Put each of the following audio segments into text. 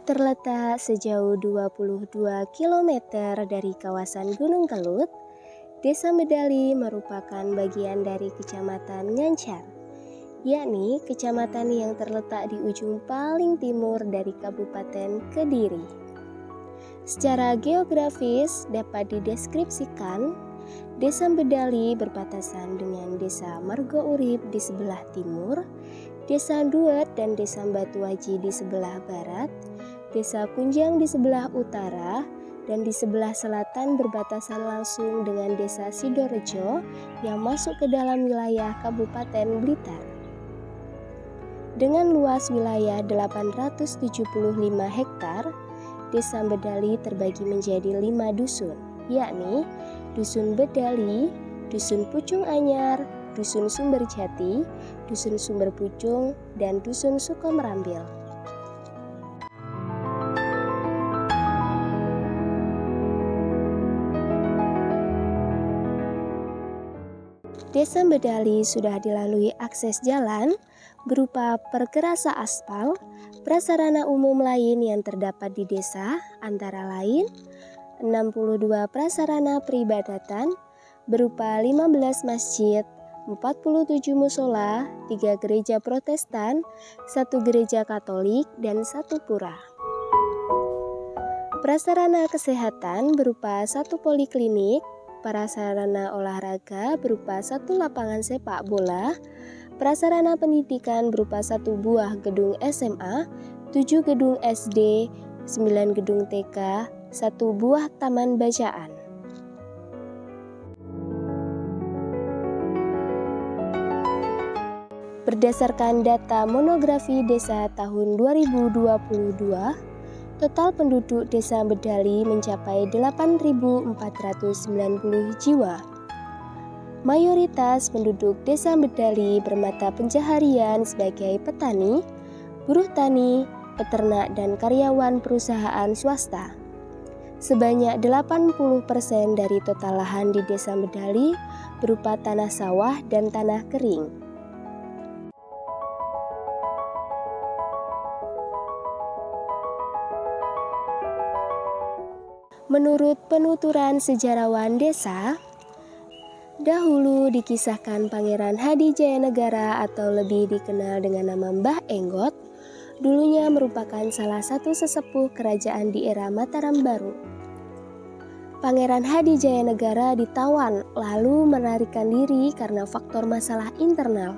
Terletak sejauh 22 kilometer dari kawasan Gunung Kelut, Desa Medali merupakan bagian dari Kecamatan Ngancar, yakni kecamatan yang terletak di ujung paling timur dari Kabupaten Kediri. Secara geografis dapat dideskripsikan, Desa Medali berbatasan dengan Desa Margo Urip di sebelah timur, Desa Duet dan Desa Batuaji di sebelah barat, Desa Kunjang di sebelah utara, dan di sebelah selatan berbatasan langsung dengan Desa Sidorejo yang masuk ke dalam wilayah Kabupaten Blitar. Dengan luas wilayah 875 hektar, Desa Medali terbagi menjadi 5 dusun, yakni Dusun Bedali, Dusun Pucung Anyar, Dusun Sumberjati, Dusun Sumber Pucung, dan Dusun Sukomerambil. Desa Medali sudah dilalui akses jalan berupa pergerasa aspal, prasarana umum lain yang terdapat di desa antara lain 62 prasarana peribadatan berupa 15 masjid, 47 musola, 3 gereja Protestan, 1 gereja Katolik, dan 1 pura. Prasarana kesehatan berupa 1 poliklinik, prasarana olahraga berupa 1 lapangan sepak bola, prasarana pendidikan berupa 1 buah gedung SMA, 7 gedung SD, 9 gedung TK, 1 buah taman bacaan. Berdasarkan data monografi desa tahun 2022, total penduduk Desa Medali mencapai 8.490 jiwa. Mayoritas penduduk Desa Medali bermata pencaharian sebagai petani, buruh tani, peternak, dan karyawan perusahaan swasta. Sebanyak 80% dari total lahan di Desa Medali berupa tanah sawah dan tanah kering. Menurut penuturan sejarawan desa, dahulu dikisahkan Pangeran Hadi Jayanegara atau lebih dikenal dengan nama Mbah Enggot, dulunya merupakan salah satu sesepuh kerajaan di era Mataram Baru. Pangeran Hadi Jayanegara ditawan lalu melarikan diri karena faktor masalah internal.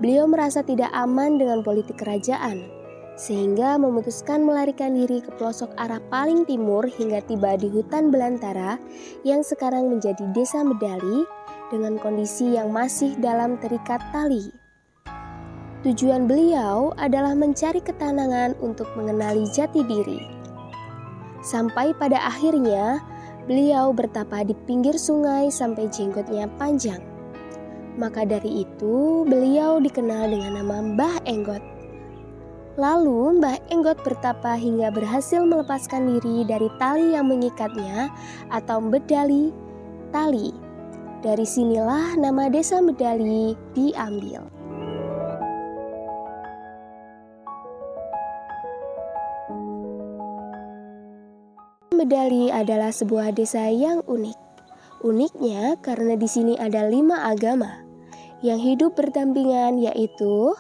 Beliau merasa tidak aman dengan politik kerajaan, sehingga memutuskan melarikan diri ke pelosok arah paling timur hingga tiba di hutan belantara yang sekarang menjadi Desa Medali dengan kondisi yang masih dalam terikat tali. Tujuan beliau adalah mencari ketenangan untuk mengenali jati diri. Sampai pada akhirnya, beliau bertapa di pinggir sungai sampai jenggotnya panjang. Maka dari itu, beliau dikenal dengan nama Mbah Enggot. Lalu Mbah Enggot bertapa hingga berhasil melepaskan diri dari tali yang mengikatnya atau Medali, tali. Dari sinilah nama Desa Medali diambil. Medali adalah sebuah desa yang unik. Uniknya karena di sini ada 5 agama yang hidup berdampingan, yaitu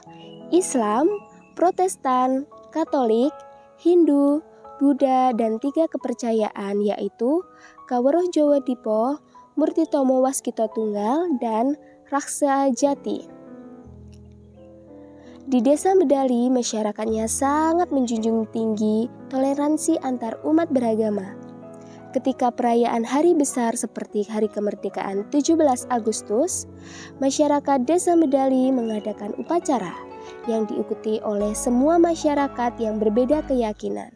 Islam, Protestan, Katolik, Hindu, Buddha, dan 3 kepercayaan yaitu Kaweruh Jawa Dipo, Murtitomo Waskito Tunggal, dan Raksa Jati. Di Desa Medali, masyarakatnya sangat menjunjung tinggi toleransi antar umat beragama. Ketika perayaan hari besar seperti Hari Kemerdekaan 17 Agustus, masyarakat Desa Medali mengadakan upacara yang diikuti oleh semua masyarakat yang berbeda keyakinan.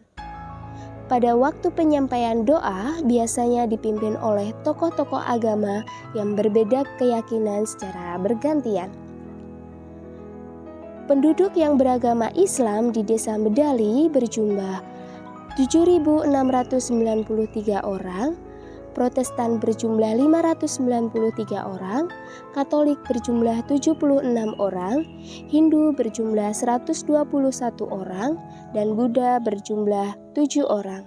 Pada waktu penyampaian doa biasanya dipimpin oleh tokoh-tokoh agama yang berbeda keyakinan secara bergantian. Penduduk yang beragama Islam di Desa Medali berjumlah 7.693 orang, Protestan berjumlah 593 orang, Katolik berjumlah 76 orang, Hindu berjumlah 121 orang, dan Buddha berjumlah 7 orang.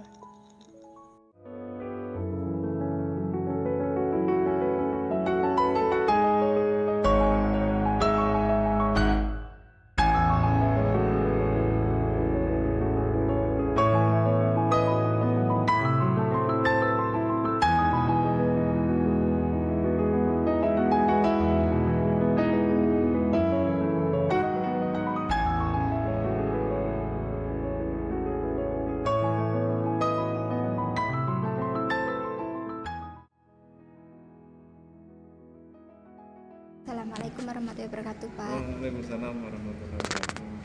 Assalamualaikum warahmatullahi wabarakatuh, Pak. Waalaikumsalam warahmatullahi wabarakatuh.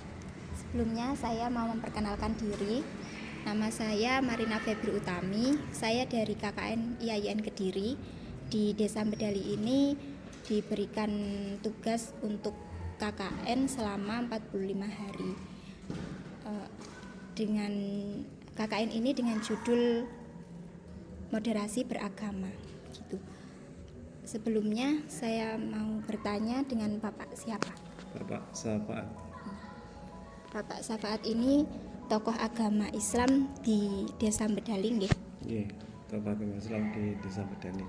Sebelumnya saya mau memperkenalkan diri. Nama saya Marina Febri Utami. Saya dari KKN IAIN Kediri. Di Desa Medali ini diberikan tugas untuk KKN selama 45 hari. Dengan KKN ini dengan judul moderasi beragama, gitu. Sebelumnya saya mau bertanya dengan Bapak siapa? Bapak Safaat. Bapak Safaat ini tokoh agama Islam di Desa Medali, nggih? Iya, tokoh agama Islam di Desa Medali.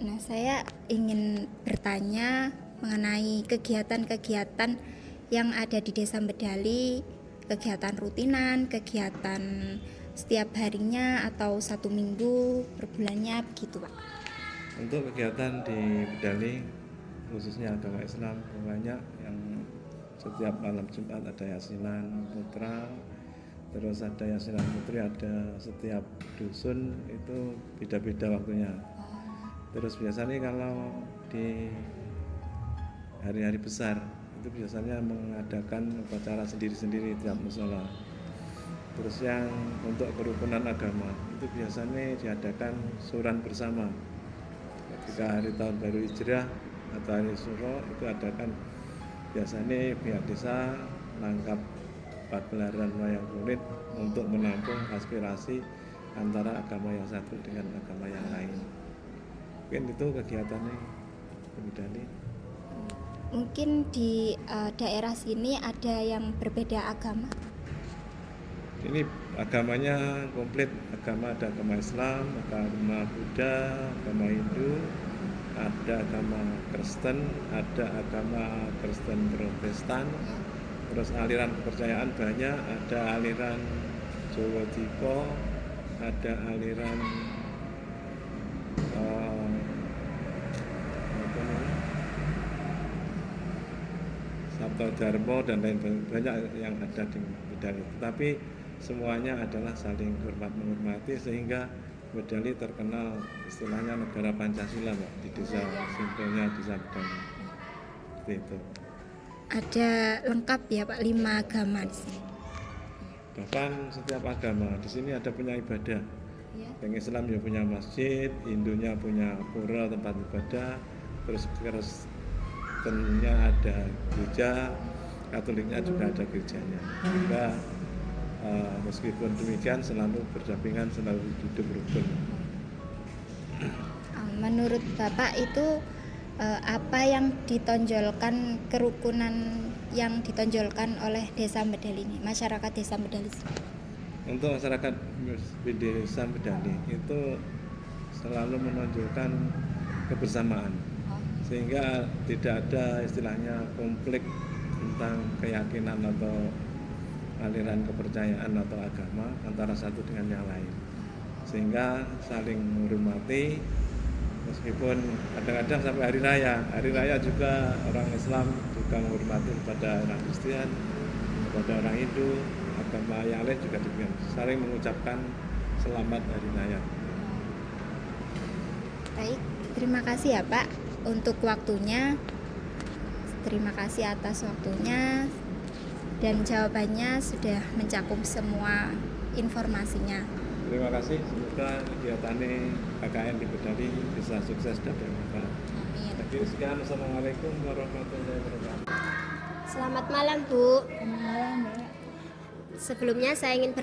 Nah, saya ingin bertanya mengenai kegiatan-kegiatan yang ada di Desa Medali, kegiatan rutinan, kegiatan setiap harinya atau 1 minggu, per bulannya, begitu, Pak. Untuk kegiatan di Medali, khususnya agama Islam, banyak yang setiap malam Jumat ada yasinan putra, terus ada yasinan putri, ada setiap dusun itu beda-beda waktunya. Terus biasanya kalau di hari-hari besar itu biasanya mengadakan upacara sendiri-sendiri tiap musola. Terus yang untuk kerukunan agama itu biasanya diadakan syuran bersama. Ketika hari tahun baru Hijrah atau hari Syuro itu adakan biasanya pihak desa menangkap pagelaran wayang kulit untuk menampung aspirasi antara agama yang satu dengan agama yang lain. Mungkin itu kegiatannya di Medali. Mungkin di daerah sini ada yang berbeda agama. Ini agamanya komplit, ada agama Islam, agama Buddha, agama Hindu, ada agama Kristen, ada agama Kristen Protestan, terus aliran kepercayaan banyak, ada aliran Jawa Diko, ada aliran Sabto Dharma dan lain banyak yang ada di Medali. Tetapi semuanya adalah saling hormat menghormati sehingga Medali terkenal istilahnya negara Pancasila, Mbak, di desa simpelnya Desa Medali. Seperti itu. Ada lengkap ya, Pak, 5 agama di sini. Bahkan setiap agama di sini ada punya ibadah. Ya. Yang Islam ya punya masjid, Hindunya punya pura tempat ibadah, terus Kristennya ada gereja, Katoliknya juga ada gerejanya. Sehingga meskipun demikian selalu berdampingan, selalu hidup rukun. Menurut Bapak itu apa yang ditonjolkan, kerukunan yang ditonjolkan oleh Desa Medali ini, masyarakat Desa Medali? Untuk masyarakat di Desa Medali itu selalu menonjolkan kebersamaan, sehingga tidak ada istilahnya konflik tentang keyakinan atau aliran kepercayaan atau agama antara satu dengan yang lain, sehingga saling menghormati. Meskipun kadang-kadang sampai hari raya juga orang Islam juga menghormati kepada orang Kristen, kepada orang Hindu, agama yang lain juga demikian, saling mengucapkan selamat hari raya. Baik, terima kasih ya Pak untuk waktunya. Terima kasih atas waktunya dan jawabannya sudah mencakup semua informasinya. Terima kasih, semoga kegiatan KKN di Medali bisa sukses dan bermanfaat. Amin. Sekian, Assalamualaikum warahmatullahi wabarakatuh. Selamat malam, Bu. Selamat malam, Mbak. Sebelumnya saya ingin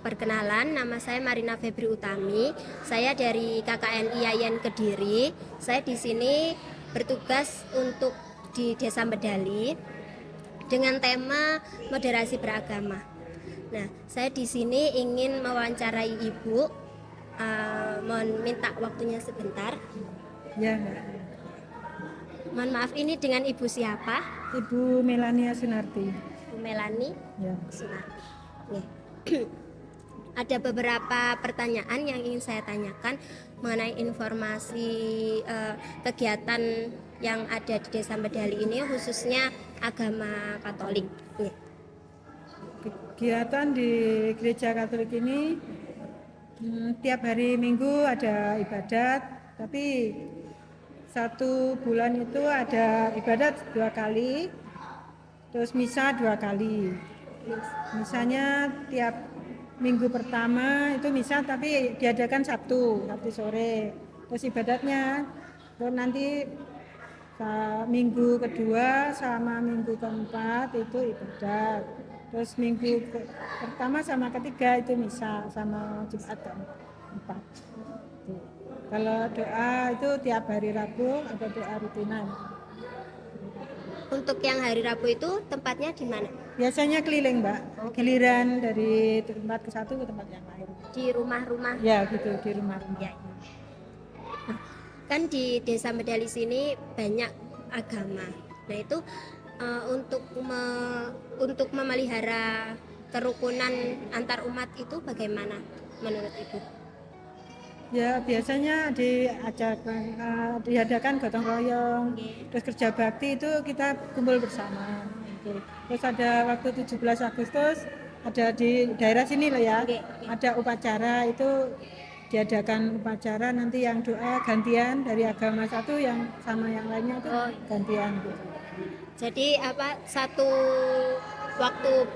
Perkenalan, nama saya Marina Febri Utami. Saya dari KKN IAIN Kediri. Saya di sini bertugas untuk di Desa Medali dengan tema moderasi beragama. Nah, saya di sini ingin mewawancarai Ibu. Mohon minta waktunya sebentar. Ya, Mbak. Mohon maaf, ini dengan Ibu siapa? Ibu Melania Sunarti. Bu Melani Ya. Sunarti. Nih. Ada beberapa pertanyaan yang ingin saya tanyakan mengenai informasi kegiatan yang ada di Desa Medali ini, khususnya agama Katolik. Nih. Kegiatan di Gereja Katolik ini tiap hari Minggu ada ibadat, tapi 1 bulan itu ada ibadat 2 kali, terus misa 2 kali. Misanya tiap minggu pertama itu misa, tapi diadakan Sabtu sore. Terus ibadatnya terus nanti minggu kedua sama minggu keempat itu ibadat. Terus minggu pertama sama ketiga itu misa, sama Jumat keempat. Kalau doa itu tiap hari Rabu ada doa rutinan. Untuk yang hari Rabu itu tempatnya di mana? Biasanya keliling, Mbak. Giliran dari tempat ke satu ke tempat yang lain. Di rumah-rumah. Ya gitu, di rumah-rumah. Ya. Kan di Desa Medali sini banyak agama. Nah itu untuk memelihara kerukunan antar umat itu bagaimana menurut Ibu? Ya biasanya diadakan gotong royong, terus kerja bakti itu kita kumpul bersama. Terus ada waktu 17 Agustus ada di daerah sini loh ya, ada upacara itu diadakan upacara, nanti yang doa gantian dari agama satu yang sama yang lainnya itu gantian gitu. Jadi satu waktu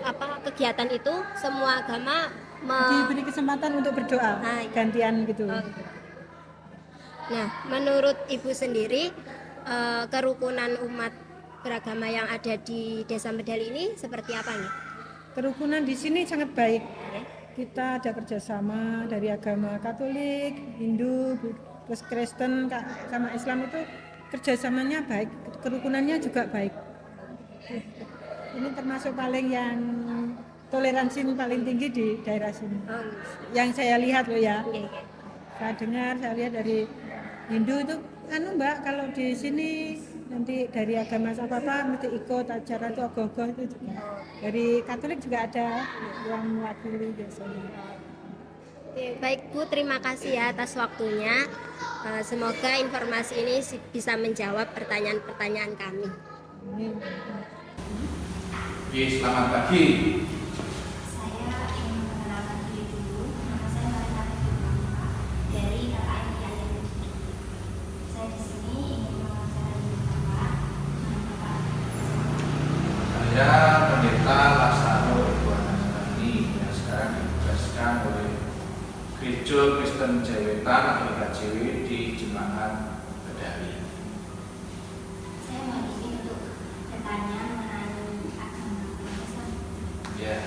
kegiatan itu semua agama diberi kesempatan untuk berdoa gantian gitu. Nah, menurut Ibu sendiri kerukunan umat beragama yang ada di Desa Medali ini seperti apa nih? Kerukunan di sini sangat baik. Kita ada kerjasama dari agama Katolik, Hindu, terus Kristen sama Islam itu kerjasamanya baik, kerukunannya juga baik. Ini termasuk paling yang toleransi paling tinggi di daerah sini. Yang saya lihat loh ya. Saya dengar, saya lihat dari Hindu itu Mbak, kalau di sini nanti dari agama apa mesti ikut acara itu ogoh-ogoh itu juga. Dari Katolik juga ada yang mewakili biasanya. Baik Bu, terima kasih ya atas waktunya. Semoga informasi ini bisa menjawab pertanyaan-pertanyaan kami. Selamat pagi. Saya ingin mengenalkan diri dulu. Nama saya Marina Febri dari KKN IAIN Kediri. Saya di sini ingin mewawancarai Bapak. Saya Pendeta Lasaro Nasrani yang sekarang ditugaskan oleh Gereja Kristen Jawetan atau KJW di Jemangat Medali. Saya mau izin untuk bertanya mengenai agama Islam. Ya.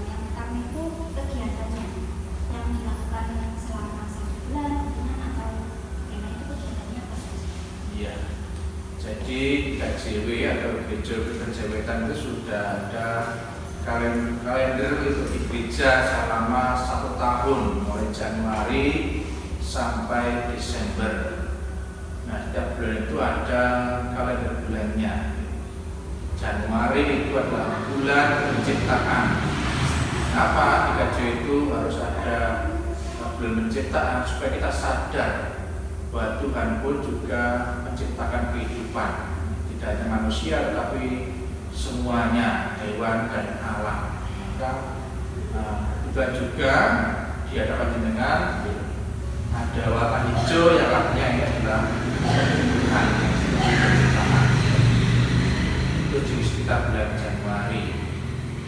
Yang pertama itu kegiatannya yang dilakukan selama 1 bulan atau bagaimana itu kegiatannya apa? Iya. Jadi KJW atau Gereja Kristen Jawetan itu sudah ada kalender untuk di gereja selama 1 tahun, mulai Januari sampai Desember. Nah, setiap bulan itu ada kalender bulannya. Januari itu adalah bulan penciptaan. Kenapa di KJW itu harus ada bulan penciptaan? Supaya kita sadar bahwa Tuhan pun juga menciptakan kehidupan, tidak hanya manusia tetapi semuanya, hewan dan alam. Maka juga di hadapan jenengan ada warna hijau yang artinya ini adalah Tuhan yang menciptakan. Itu di sekitar bulan Januari.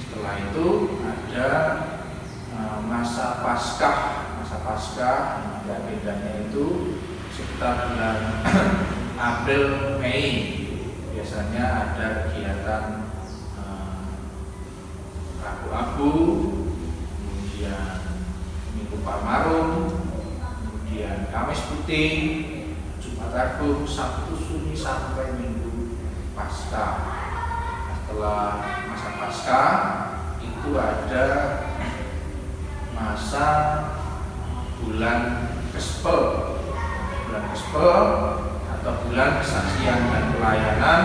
Setelah itu ada masa Paskah. Masa Paskah yang bedanya itu sekitar bulan April Mei. Biasanya ada kegiatan abu-abu, kemudian Minggu Palmarum, kemudian Kamis Putih, Jumat Agung, Sabtu Sunyi sampai Minggu Paskah. Setelah masa Paskah itu ada masa bulan Kespel. Bulan Kespel atau bulan kesaksian dan pelayanan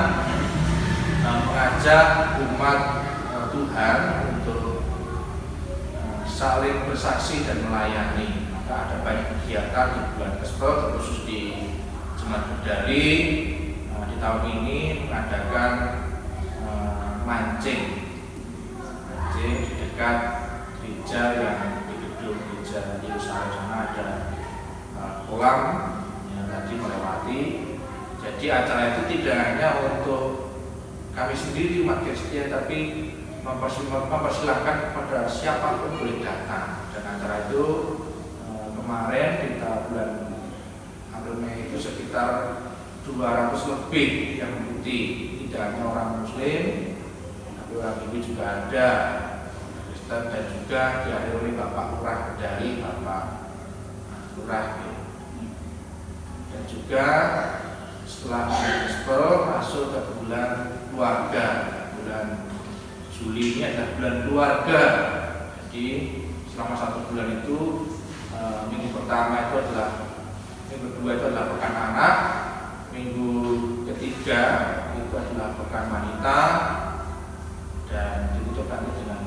mengajak umat Tuhan untuk saling bersaksi dan melayani. Maka ada banyak kegiatan di bulan Kespel, terkhusus di Jemaat Berdali di tahun ini mengadakan mancing di dekat gereja yang di gedung gereja Yerusalem sana ada kolam yang tadi melewati. Jadi acara itu tidak hanya untuk kami sendiri umat Kristen, tapi mempersilahkan kepada siapapun boleh datang. Dan acara itu kemarin kita bulan April Mei itu sekitar 200 lebih yang mengikuti, tidak hanya orang Muslim, tapi orang Hindu juga ada, Kristen, dan juga dihadiri oleh Bapak Lurah dari Bapak Lurah. Dan juga setelah Gospel masuk ke bulan keluarga. Bulan Juli ini adalah bulan keluarga. Jadi selama 1 bulan itu minggu pertama itu adalah, minggu kedua itu adalah pekan anak, minggu ketiga itu adalah pekan wanita, dan ditutup nanti dengan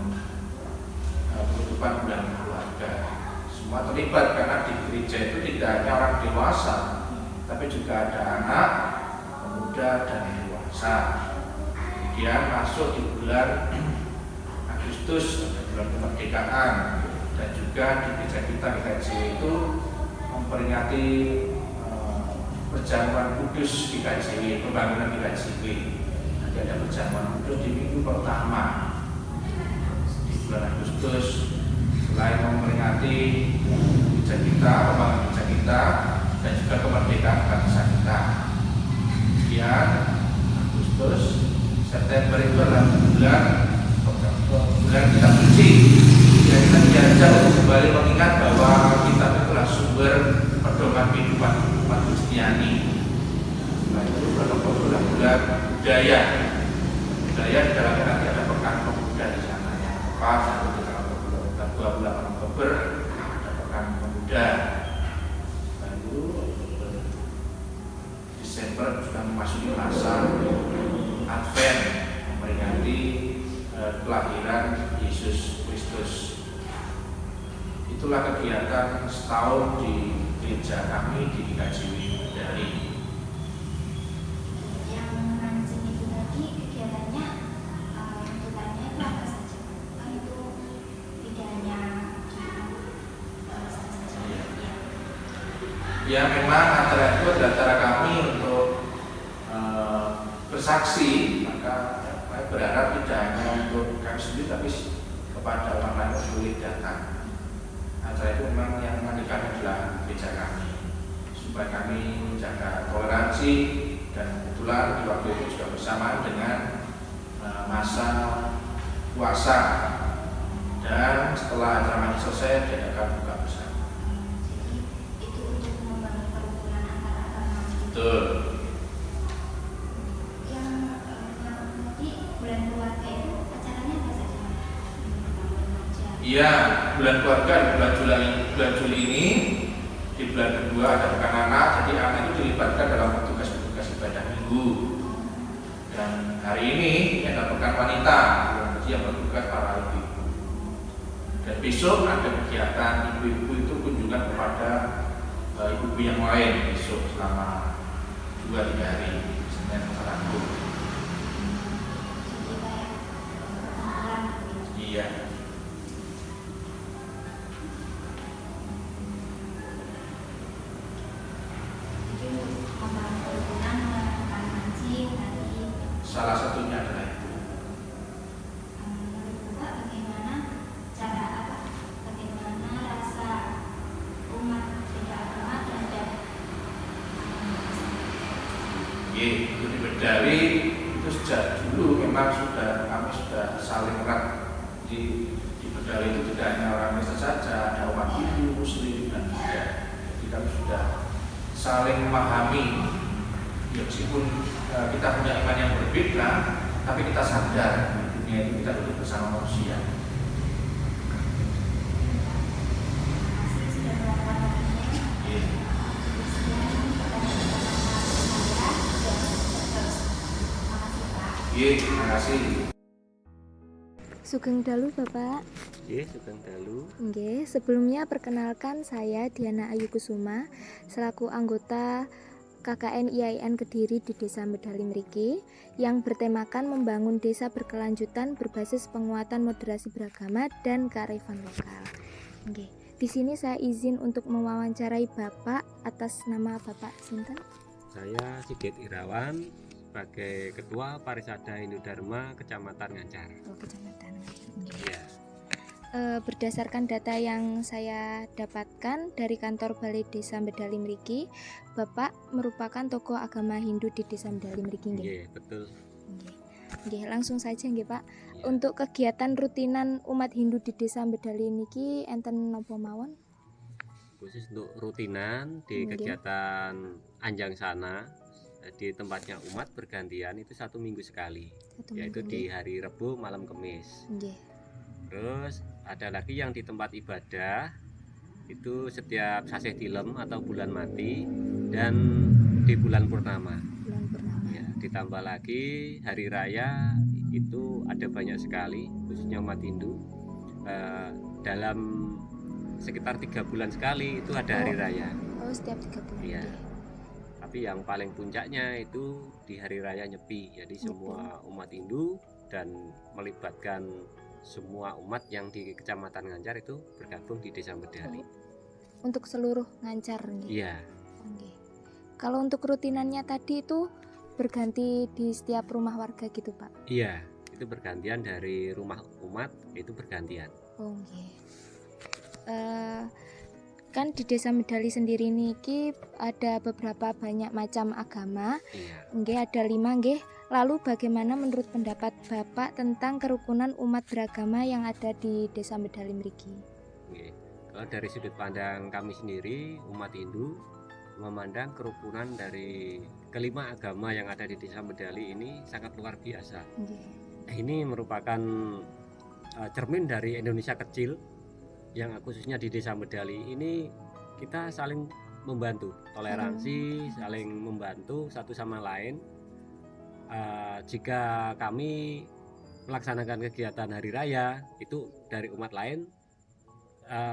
penutupan bulan keluarga. Semua terlibat karena di gereja itu tidak hanya orang dewasa, tapi juga ada anak, pemuda, dan dewasa. Kemudian masuk di bulan Agustus, bulan kemerdekaan, dan juga di gereja kita GKJW itu memperingati perjamuan kudus GKJW, pembangunan GKJW. Nanti ada perjamuan kudus di minggu pertama di bulan Agustus. Selain memperingati gereja kita, pembangunan gereja kita, dan juga kemerdekaan bangsa kita. Kemudian Agustus, September itu adalah bulan kita suci. Dan kita diajak untuk kembali mengingat bahwa kita itulah sumber pedoman kehidupan umat Kristiani. Setelah itu bulan bulan budaya. Budaya di dalamnya nanti ada pekan pemuda di sana yang tepat, nanti tanggal 28 Oktober ada pekan pemuda. Lalu Desember sudah memasuki masa Advent, memperingati kelahiran Yesus Kristus. Itulah kegiatan setahun di gereja kami di GKJW Berdali. Yang mancing itu tadi kegiatannya tuntutannya itu apa saja? Kan itu tidak hanya Ya, memang acara itu adalah acara kami untuk bersaksi. Maka saya berharap tidak hanya untuk kami sendiri, tapi kepada orang lain yang boleh datang. Acara itu memang yang mengadakan adalah gereja kami, supaya kami menjaga toleransi, dan kebetulan di waktu itu juga bersamaan dengan masa puasa, dan setelah acara mandi selesai diadakan buka bersama. itu untuk membangun kerukunan antara agama. Betul. Yang tadi bulan keluarga itu acaranya apa saja? Iya, bulan keluarga di bulan Juli ini, di bulan kedua ada pekan anak, jadi anak itu dilibatkan dalam tugas-tugas ibadah minggu. Dan hari ini ada pekan wanita, yang bertugas para ibu-ibu. Dan besok ada kegiatan ibu-ibu itu kunjungan kepada ibu-ibu yang lain besok selama 2-3 hari, Senin sampai Rabu. Jadi kayak pertemuan gitu. Iya. Jadi membangun kerukunan, melakukan mancing tadi. Salah satunya adalah itu. Menurut Bapak bagaimana cara bagaimana rasa umat beda agama terhadap Untuk di Berdali itu sejak dulu memang kami sudah saling erat di Jadi di Bedali itu tidak hanya orang Kristen saja, ada umat Hindu, Muslim dan Buddha. Jadi kami sudah saling memahami, ya meskipun kita punya iman yang berbeda, tapi kita sadar di dunia itu kita hidup bersama manusia. Terima kasih. Sugeng dalu Bapak. Nggih, sugeng dalu. Nggih, sebelumnya perkenalkan saya Diana Ayu Kusuma selaku anggota KKN IAIN Kediri di Desa Bedali mriki yang bertemakan membangun desa berkelanjutan berbasis penguatan moderasi beragama dan kearifan lokal. Nggih, di sini saya izin untuk mewawancarai Bapak atas nama Bapak sinten? Saya Sigit Irawan sebagai Ketua Parisada Hindu Dharma Kecamatan Ngancar. Oh, Kecamatan. Iya. Berdasarkan data yang saya dapatkan dari kantor Balai Desa Bedali mriki, Bapak merupakan tokoh agama Hindu di Desa Bedali mriki nggih? Nggih, betul. Nggih, langsung saja nggih Pak. Iya. Untuk kegiatan rutinan umat Hindu di Desa Bedali niki enten napa mawon? Khusus untuk rutinan di Nggih. kegiatan Anjang Sana di tempatnya umat bergantian itu 1 minggu sekali, Satu yaitu minggu, di nggih. hari Rebo malam Kamis. Nggih. Terus ada lagi yang di tempat ibadah itu setiap saseh tilem atau bulan mati dan di bulan purnama. Bulan purnama. Ya, ditambah lagi hari raya itu ada banyak sekali, khususnya umat Hindu. Dalam sekitar 3 bulan sekali itu ada hari raya. Oh, setiap 3 bulan. Iya. nggih. Tapi yang paling puncaknya itu di hari raya Nyepi. Jadi semua umat Hindu dan melibatkan semua umat yang di Kecamatan Ngancar itu bergabung di Desa Bedali. Untuk seluruh Ngancar nggih. Iya. Nggih. Kalau untuk rutinannya tadi itu berganti di setiap rumah warga gitu, Pak. Iya, itu bergantian dari rumah umat itu bergantian. Oh, nggih. Kan di Desa Bedali sendiri niki ada beberapa banyak macam agama. Iya. Nggih, ada 5 nggih. Lalu bagaimana menurut pendapat Bapak tentang kerukunan umat beragama yang ada di Desa Bedali mriki? Oke. Kalau dari sudut pandang kami sendiri, umat Hindu memandang kerukunan dari kelima agama yang ada di Desa Bedali ini sangat luar biasa. Nggih. Ini merupakan cermin dari Indonesia kecil yang khususnya di Desa Bedali ini kita saling membantu, toleransi, saling membantu satu sama lain. Jika kami melaksanakan kegiatan hari raya itu dari umat lain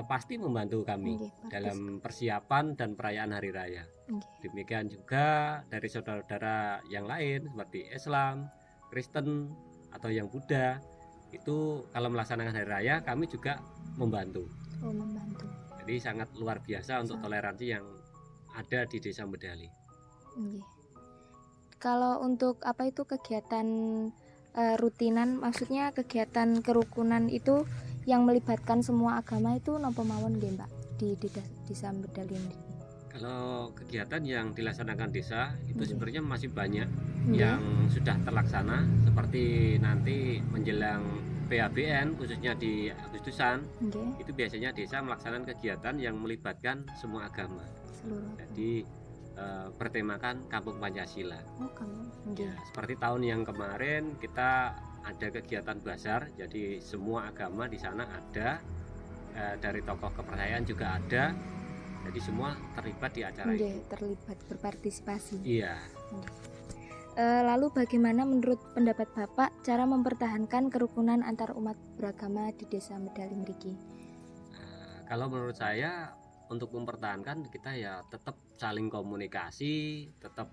pasti membantu kami Nggih, bagus. dalam persiapan dan perayaan hari raya. Nggih. Demikian juga dari saudara-saudara yang lain seperti Islam, Kristen atau yang Buddha itu kalau melaksanakan hari raya kami juga membantu. Oh, membantu. Jadi sangat luar biasa untuk toleransi yang ada di Desa Bedali. Nggih. Kalau untuk apa itu kegiatan rutinan, maksudnya kegiatan kerukunan itu yang melibatkan semua agama itu napa mawon nggih, Mbak? Di Desa Bedali ini. Kalau kegiatan yang dilaksanakan desa itu Nggih. sebenarnya masih banyak Nggih. yang sudah terlaksana, seperti nanti menjelang PABN khususnya di Agustusan Nggih, itu biasanya desa melaksanakan kegiatan yang melibatkan semua agama. seluruh. Jadi bertemakan Kampung Pancasila. Oh, kamu. Nggih. Ya, seperti tahun yang kemarin kita ada kegiatan bazar, jadi semua agama di sana ada, dari tokoh kepercayaan juga ada, jadi semua terlibat di acara Nggih, itu. terlibat berpartisipasi. Iya. Lalu bagaimana menurut pendapat Bapak cara mempertahankan kerukunan antar umat beragama di Desa Bedali mriki? Kalau menurut saya untuk mempertahankan kita ya tetap saling komunikasi, tetap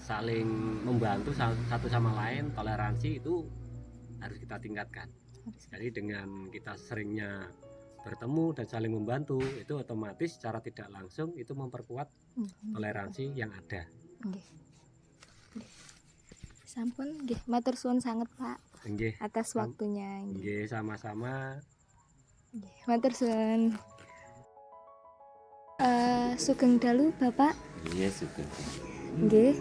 saling membantu satu sama lain, toleransi itu harus kita tingkatkan. Jadi dengan kita seringnya bertemu dan saling membantu itu otomatis secara tidak langsung itu memperkuat toleransi yang ada. Nggih. Sampun nggih, matur suwun sanget Pak Nggih. atas waktunya. Nggih. Nggih, sama-sama. Nggih, matur suwun. Sugeng dalu Bapak. Iya, sugeng. Nggih.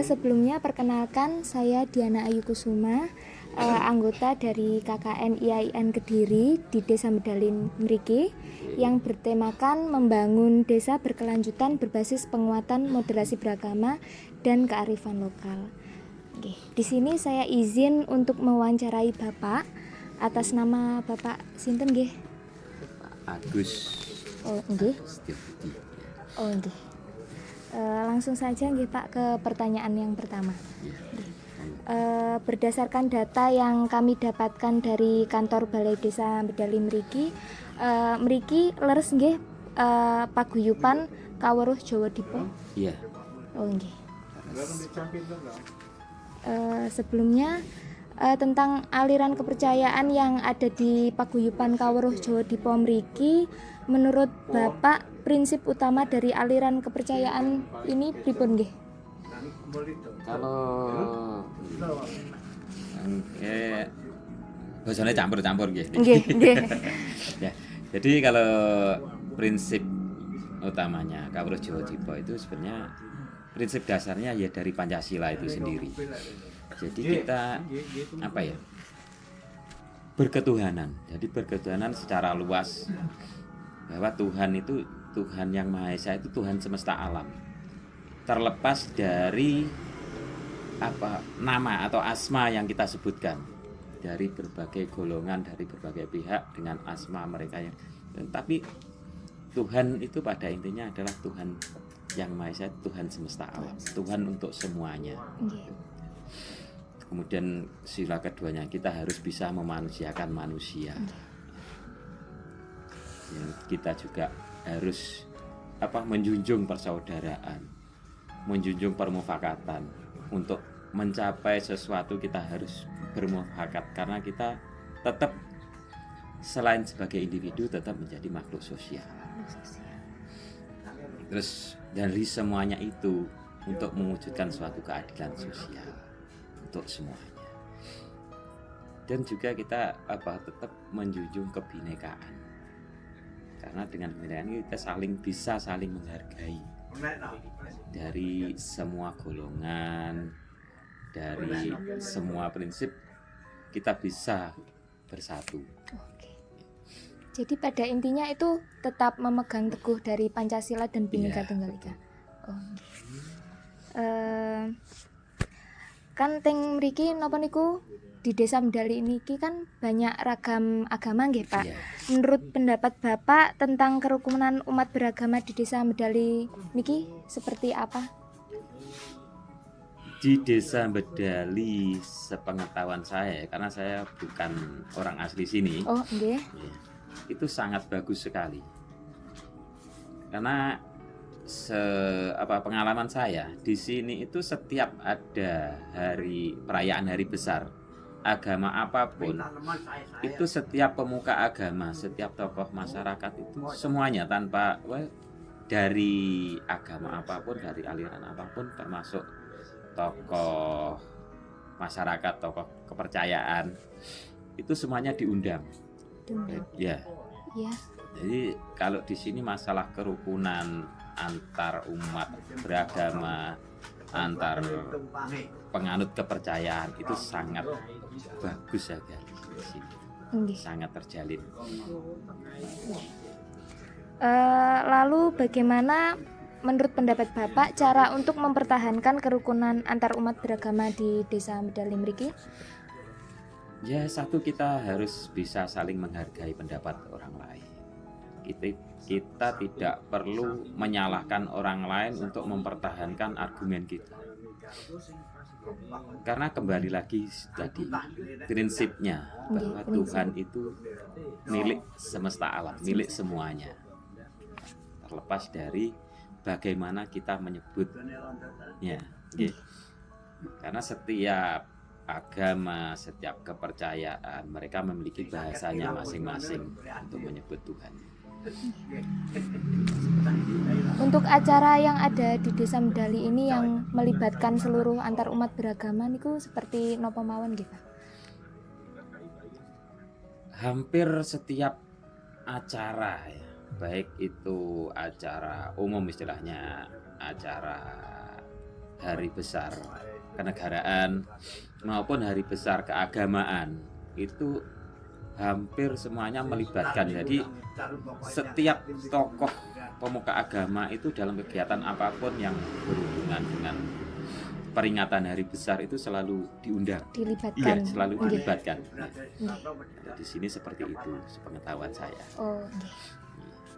Sebelumnya perkenalkan saya Diana Ayu Kusuma anggota dari KKN IAIN Kediri di Desa Medalin mriki yang bertemakan membangun desa berkelanjutan berbasis penguatan moderasi beragama dan kearifan lokal. Oke, di sini saya izin untuk mewawancarai Bapak atas nama Bapak sinten nggih? Agus. Oh, nggih. Setiabudi. Oh, nggih. Langsung saja nggih Pak ke pertanyaan yang pertama. Berdasarkan data yang kami dapatkan dari kantor Balai Desa Medali mriki, mriki leres nggih paguyuban Kaweruh Jawa Dipa? Iya. Oh nggih. Sebelumnya tentang aliran kepercayaan yang ada di paguyuban Kaweruh Jawa Dipa mriki, menurut Bapak prinsip utama dari aliran kepercayaan ini pripun nggih? Kalau bahasanya campur-campur gitu. Nggih. Ya. Jadi kalau prinsip utamanya Kaweruh Jawa Dipa itu sebenarnya prinsip dasarnya ya dari Pancasila itu sendiri. Jadi kita berketuhanan. Jadi berketuhanan secara luas bahwa Tuhan itu Tuhan yang Maha Esa, itu Tuhan semesta alam. Terlepas dari nama atau asma yang kita sebutkan dari berbagai golongan, dari berbagai pihak dengan asma mereka tapi Tuhan itu pada intinya adalah Tuhan yang Maha Esa, Tuhan semesta alam, Tuhan untuk semuanya. Kemudian sila keduanya, kita harus bisa memanusiakan manusia. Kita juga harus menjunjung persaudaraan, menjunjung permufakatan. Untuk mencapai sesuatu kita harus bermufakat, karena kita tetap selain sebagai individu tetap menjadi makhluk sosial. Terus dari semuanya itu untuk mewujudkan suatu keadilan sosial untuk semuanya. Dan juga kita tetap menjunjung kebinekaan. Karena dengan kebinekaan kita bisa saling menghargai. Dari semua golongan, dari semua prinsip kita bisa bersatu. Oke. Jadi pada intinya itu tetap memegang teguh dari Pancasila dan Bhinneka Tunggal Ika. Kan teng mriki napa niku di Desa Medali niki kan banyak ragam agama nggih Pak. Menurut pendapat Bapak tentang kerukunan umat beragama di Desa Medali niki seperti apa? Di Desa Medali sepengetahuan saya, karena saya bukan orang asli sini. Oh, nggih. Itu sangat bagus sekali. Karena pengalaman saya di sini itu setiap ada perayaan hari besar agama apapun, itu setiap pemuka agama, setiap tokoh masyarakat itu semuanya tanpa dari agama apapun, dari aliran apapun, termasuk tokoh masyarakat, tokoh kepercayaan, itu semuanya diundang. Ya. Jadi kalau di sini masalah kerukunan antar umat beragama, antar penganut kepercayaan itu sangat bagus sekali di sini. Sangat terjalin. Lalu bagaimana menurut pendapat Bapak cara untuk mempertahankan kerukunan antar umat beragama di Desa Medali mriki? Ya, satu, kita harus bisa saling menghargai pendapat orang lain. Kita tidak perlu menyalahkan orang lain untuk mempertahankan argumen kita. Karena kembali lagi tadi prinsipnya bahwa Tuhan itu milik semesta alam, milik semuanya. Terlepas dari bagaimana kita menyebutnya. Karena setiap agama, setiap kepercayaan mereka memiliki bahasanya masing-masing untuk menyebut Tuhan. Untuk acara yang ada di Desa Medali ini yang melibatkan seluruh antar umat beragama niku seperti napa mawon nggih Pak? Hampir setiap acara ya, baik itu acara umum istilahnya, acara hari besar kenegaraan maupun hari besar keagamaan itu hampir semuanya melibatkan. Jadi setiap tokoh pemuka agama itu dalam kegiatan apapun yang berhubungan dengan peringatan hari besar itu selalu diundang. Dilibatkan. Iya, selalu Nggih. dilibatkan. Nggih. Nah, di sini seperti itu sepengetahuan saya. Oh, nggih.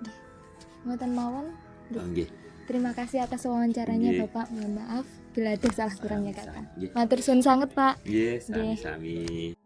Nggih. Mboten mawon. Nggih. Nggih. Terima kasih atas wawancaranya Nggih. Bapak. Mohon maaf bila ada salah kurangnya kata. Nggih. Matur suwun sanget, Pak. Nggih, Nggih. sami-sami.